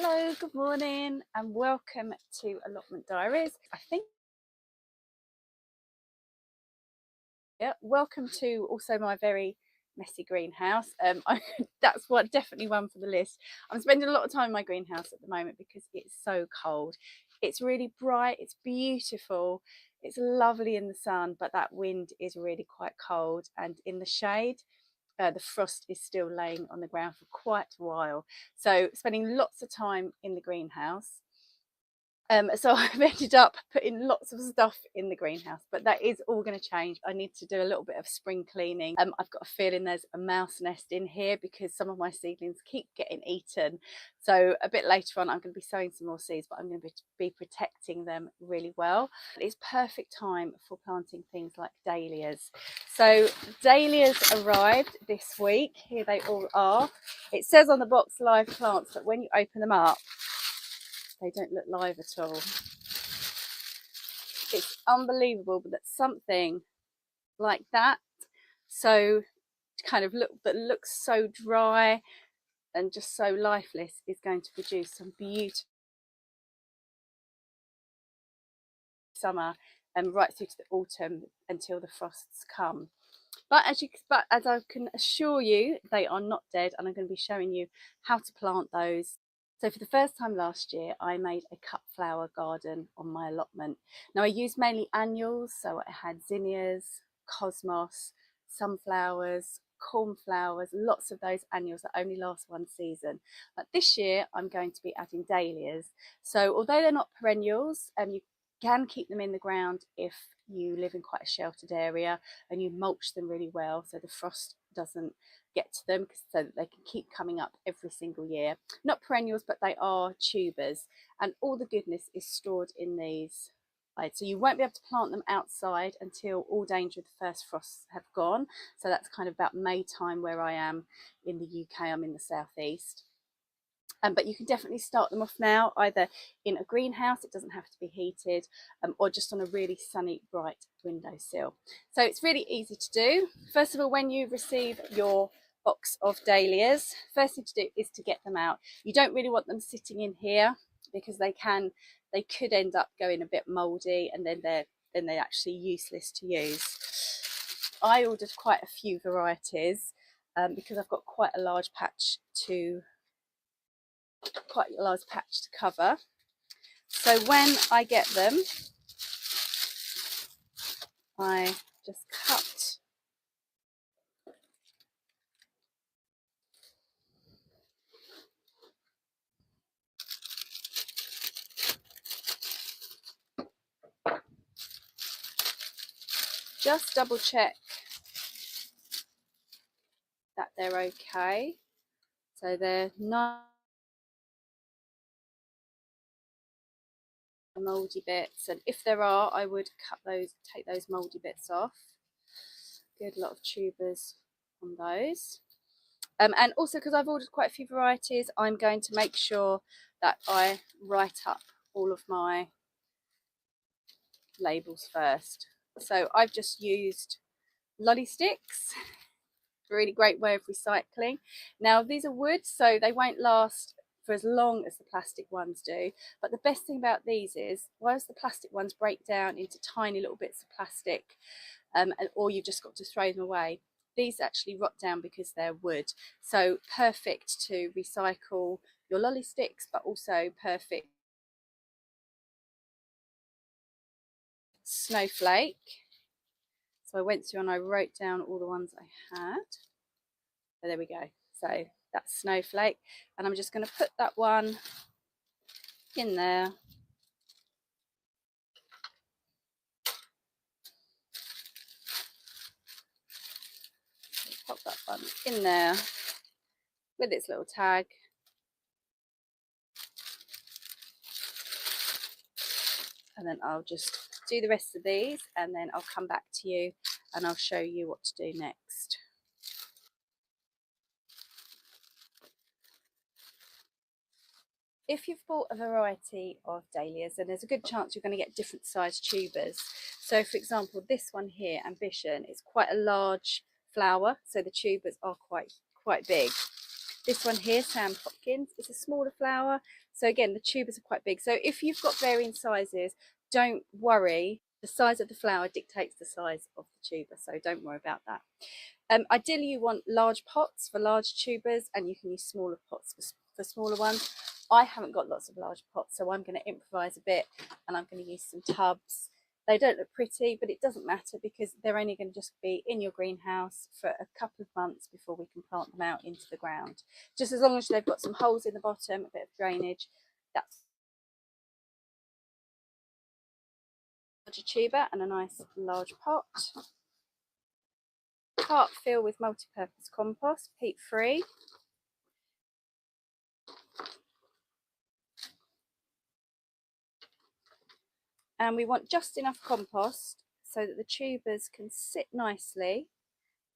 Hello, good morning and welcome to Allotment Diaries. Welcome to also my very messy greenhouse. That's definitely one for the list. I'm spending a lot of time in my greenhouse at the moment because it's so cold. It's really bright, it's beautiful, it's lovely in the sun, but that wind is really quite cold, and in the shade the frost is still laying on the ground for quite a while. So spending lots of time in the greenhouse. So I've ended up putting lots of stuff in the greenhouse, but that is all going to change. I need to do a little bit of spring cleaning. I've got a feeling there's a mouse nest in here because some of my seedlings keep getting eaten. So a bit later on, I'm going to be sowing some more seeds, but I'm going to be protecting them really well. It's perfect time for planting things like dahlias. So dahlias arrived this week. Here they all are. It says on the box live plants, but when you open them up, they don't look live at all. It's unbelievable that something like that, so kind of that looks so dry and just so lifeless, is going to produce some beautiful summer and right through to the autumn until the frosts come. But as I can assure you, they are not dead, and I'm going to be showing you how to plant those. So for the first time last year, I made a cut flower garden on my allotment. Now I used mainly annuals, so I had zinnias, cosmos, sunflowers, cornflowers, lots of those annuals that only last one season. But this year I'm going to be adding dahlias. So although they're not perennials, you can keep them in the ground if you live in quite a sheltered area and you mulch them really well so the frost doesn't get to them, so that they can keep coming up every single year. Not perennials, but they are tubers, and all the goodness is stored in these. So you won't be able to plant them outside until all danger of the first frosts have gone. So that's kind of about May time where I am in the UK. I'm in the southeast. But you can definitely start them off now, either in a greenhouse, it doesn't have to be heated, or just on a really sunny, bright windowsill. So it's really easy to do. First of all, when you receive your box of dahlias, first thing to do is to get them out. You don't really want them sitting in here because they could end up going a bit mouldy, and then they're actually useless to use. I ordered quite a few varieties because I've got quite a large patch to cover. So when I get them, I just cut just double check that they're okay, so they're not mouldy bits, and if there are, I would take those mouldy bits off. Good lot of tubers on those. And also, because I've ordered quite a few varieties, I'm going to make sure that I write up all of my labels first. So I've just used lolly sticks, a really great way of recycling. Now these are wood, so they won't last for as long as the plastic ones do, but the best thing about these is, whilst the plastic ones break down into tiny little bits of plastic, or you've just got to throw them away, these actually rot down because they're wood. So perfect to recycle your lolly sticks, but also perfect snowflake. So I went through and I wrote down all the ones I had. So there we go. So that's snowflake, and I'm just going to put that one in there. Pop that one in there with its little tag. And then I'll just do the rest of these, and then I'll come back to you and I'll show you what to do next. If you've bought a variety of dahlias, then there's a good chance you're going to get different sized tubers. So for example, this one here, Ambition, is quite a large flower, so the tubers are quite big. This one here, Sam Hopkins, is a smaller flower, So again, the tubers are quite big. So if you've got varying sizes, don't worry. The size of the flower dictates the size of the tuber, so don't worry about that. Ideally, you want large pots for large tubers, and you can use smaller pots for smaller ones. I haven't got lots of large pots, so I'm going to improvise a bit, and I'm going to use some tubs. They don't look pretty, but it doesn't matter because they're only going to just be in your greenhouse for a couple of months before we can plant them out into the ground. Just as long as they've got some holes in the bottom, a bit of drainage, that's a tuber and a nice large pot. Cart fill with multi-purpose compost, peat free. And we want just enough compost so that the tubers can sit nicely,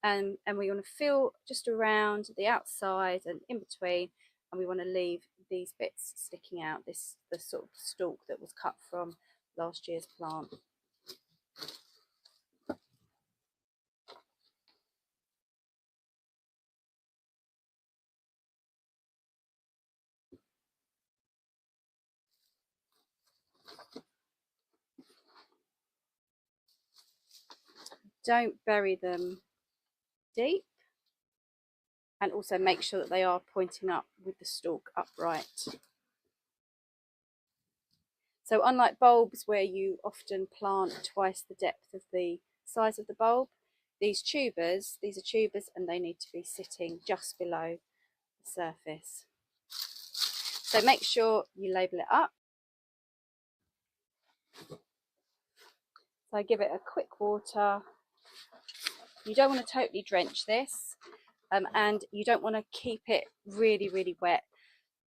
and we want to fill just around the outside and in between, and we want to leave these bits sticking out, the sort of stalk that was cut from last year's plant. Don't bury them deep, and also make sure that they are pointing up with the stalk upright. So unlike bulbs where you often plant twice the depth of the size of the bulb, these are tubers and they need to be sitting just below the surface. So make sure you label it up. So I give it a quick water. You don't want to totally drench this, and you don't want to keep it really, really wet.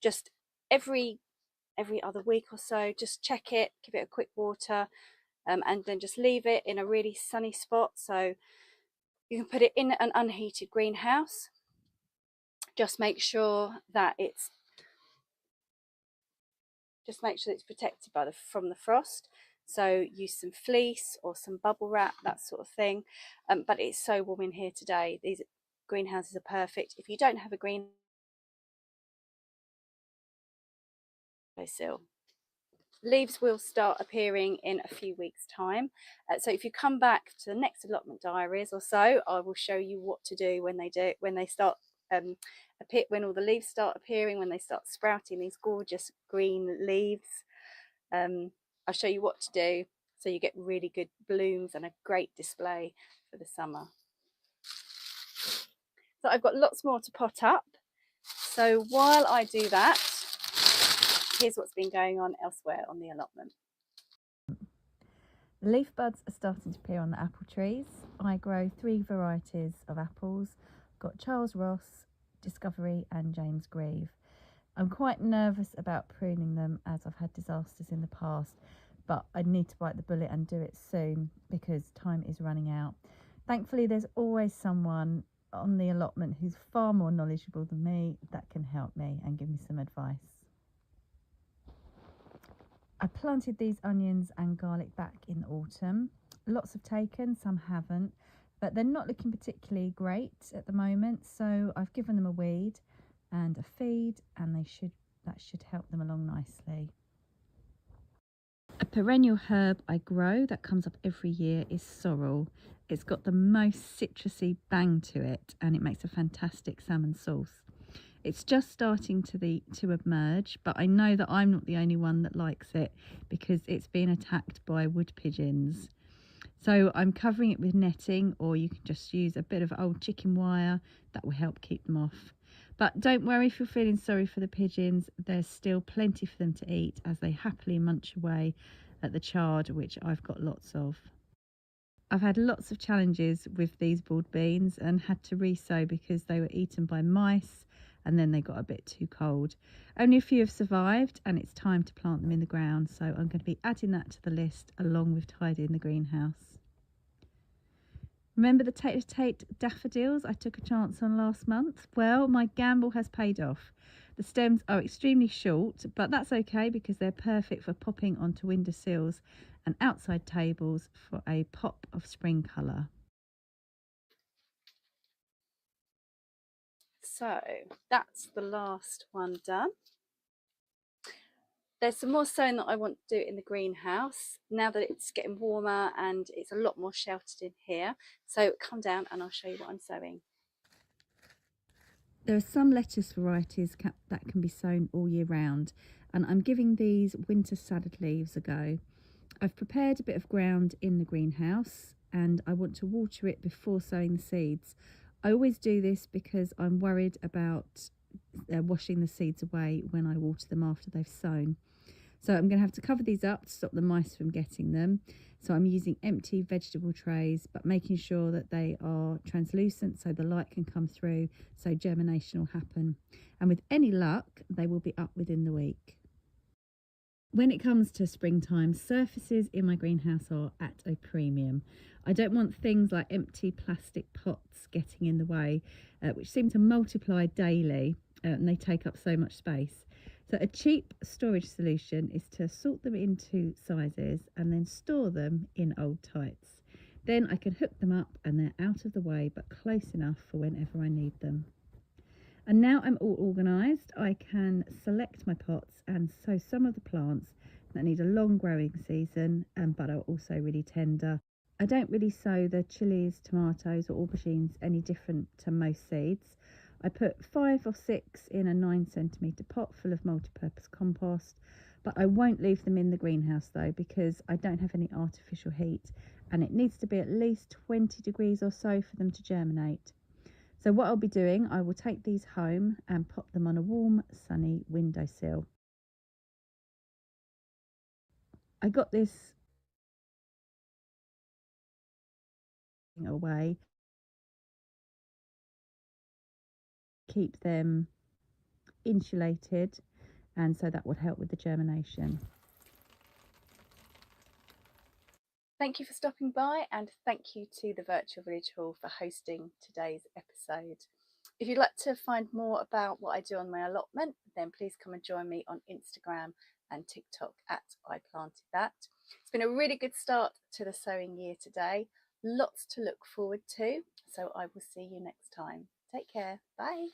Just every other week or so, just check it, give it a quick water, and then just leave it in a really sunny spot. So you can put it in an unheated greenhouse. Just make sure that it's protected from the frost. So use some fleece or some bubble wrap, that sort of thing. But it's so warm in here today. These greenhouses are perfect. If you don't have a greenhouse, sill. Leaves will start appearing in a few weeks' time. So if you come back to the next allotment diaries or so, I will show you what to do when they start when all the leaves start appearing, when they start sprouting these gorgeous green leaves. I'll show you what to do so you get really good blooms and a great display for the summer. So I've got lots more to pot up. So while I do that, here's what's been going on elsewhere on the allotment. The leaf buds are starting to appear on the apple trees. I grow 3 varieties of apples. Got Charles Ross, Discovery and James Grieve. I'm quite nervous about pruning them as I've had disasters in the past, but I need to bite the bullet and do it soon because time is running out. Thankfully, there's always someone on the allotment who's far more knowledgeable than me that can help me and give me some advice. I planted these onions and garlic back in autumn. Lots have taken, some haven't, but they're not looking particularly great at the moment, so I've given them a weed and a feed, and that should help them along nicely. A perennial herb I grow that comes up every year is sorrel. It's got the most citrusy bang to it, and it makes a fantastic salmon sauce. It's just starting to emerge, but I know that I'm not the only one that likes it because it's been attacked by wood pigeons. So I'm covering it with netting, or you can just use a bit of old chicken wire. That will help keep them off. But don't worry if you're feeling sorry for the pigeons. There's still plenty for them to eat as they happily munch away at the chard, which I've got lots of. I've had lots of challenges with these broad beans and had to re-sow because they were eaten by mice and then they got a bit too cold. Only a few have survived, and it's time to plant them in the ground, so I'm going to be adding that to the list along with tidying the greenhouse. Remember the Tate daffodils I took a chance on last month? Well, my gamble has paid off. The stems are extremely short, but that's okay because they're perfect for popping onto windowsills and outside tables for a pop of spring colour. So that's the last one done. There's some more sowing that I want to do in the greenhouse now that it's getting warmer and it's a lot more sheltered in here. So come down and I'll show you what I'm sowing. There are some lettuce varieties that can be sown all year round, and I'm giving these winter salad leaves a go. I've prepared a bit of ground in the greenhouse and I want to water it before sowing the seeds. I always do this because I'm worried about washing the seeds away when I water them after they've sown. So I'm going to have to cover these up to stop the mice from getting them. So I'm using empty vegetable trays, but making sure that they are translucent so the light can come through, so germination will happen. And with any luck, they will be up within the week. When it comes to springtime, surfaces in my greenhouse are at a premium. I don't want things like empty plastic pots getting in the way, which seem to multiply daily, and they take up so much space. So a cheap storage solution is to sort them into sizes and then store them in old tights. Then I can hook them up and they're out of the way but close enough for whenever I need them. And now I'm all organised, I can select my pots and sow some of the plants that need a long growing season but are also really tender. I don't really sow the chillies, tomatoes or aubergines any different to most seeds. I put 5 or 6 in a 9cm pot full of multi-purpose compost, but I won't leave them in the greenhouse though because I don't have any artificial heat and it needs to be at least 20 degrees or so for them to germinate. So what I'll be doing, I will take these home and pop them on a warm, sunny windowsill. I got this away, keep them insulated, and so that would help with the germination. Thank you for stopping by, and thank you to the Virtual Village Hall for hosting today's episode. If you'd like to find more about what I do on my allotment, then please come and join me on Instagram and TikTok at I Planted That. It's been a really good start to the sowing year today. Lots to look forward to, so I will see you next time. Take care. Bye.